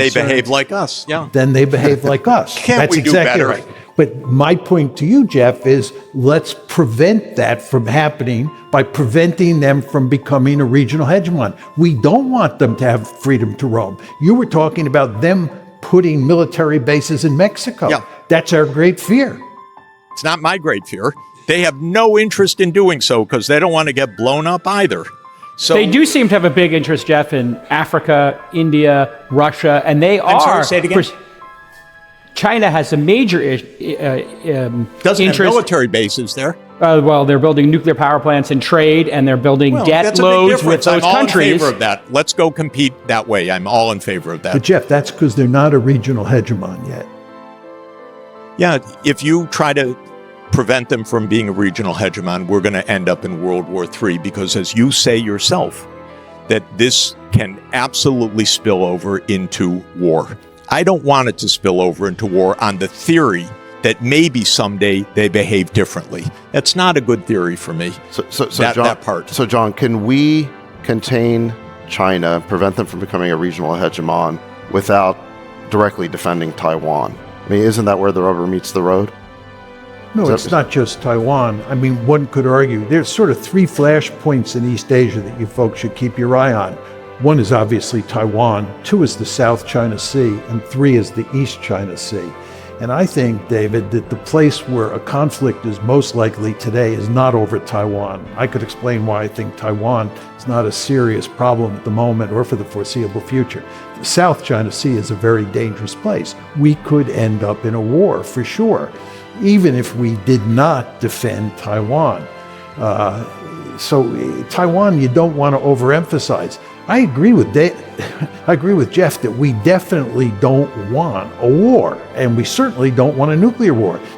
They behave like us. Yeah. then they behave like us. Can't That's we do exactly better? right. But my point to you, Jeff, is let's prevent that from happening by preventing them from becoming a regional hegemon. We don't want them to have freedom to roam. You were talking about them putting military bases in Mexico. Yeah. That's our great fear. It's not my great fear. They have no interest in doing so because they don't want to get blown up either. So They do seem to have a big interest, Jeff, in Africa, India, Russia, and they I'm are. sorry, say it again. China has a major doesn't have interest. military bases there. Well, they're building nuclear power plants and trade, and they're building debt that's a big loads with difference. those I'm all countries. in favor of that. Let's go compete that way. I'm all in favor of that. But Jeff, that's because they're not a regional hegemon yet. Yeah, if you try to prevent them from being a regional hegemon, we're going to end up in World War III because, as you say yourself, that this can absolutely spill over into war. I don't want it to spill over into war on the theory that maybe someday they behave differently. That's not a good theory for me. So that, John, that part. So, John, can we contain China, prevent them from becoming a regional hegemon without directly defending Taiwan? I mean, isn't that where the rubber meets the road? No, it's not just Taiwan. I mean, one could argue there's sort of three flashpoints in East Asia that you folks should keep your eye on. One is obviously Taiwan, two is the South China Sea, and three is the East China Sea. And I think, David, that the place where a conflict is most likely today is not over Taiwan. I could explain why I think Taiwan is not a serious problem at the moment or for the foreseeable future. The South China Sea is a very dangerous place. We could end up in a war for sure, even if we did not defend Taiwan. So Taiwan, you don't want to overemphasize. I agree with Jeff that we definitely don't want a war, and we certainly don't want a nuclear war.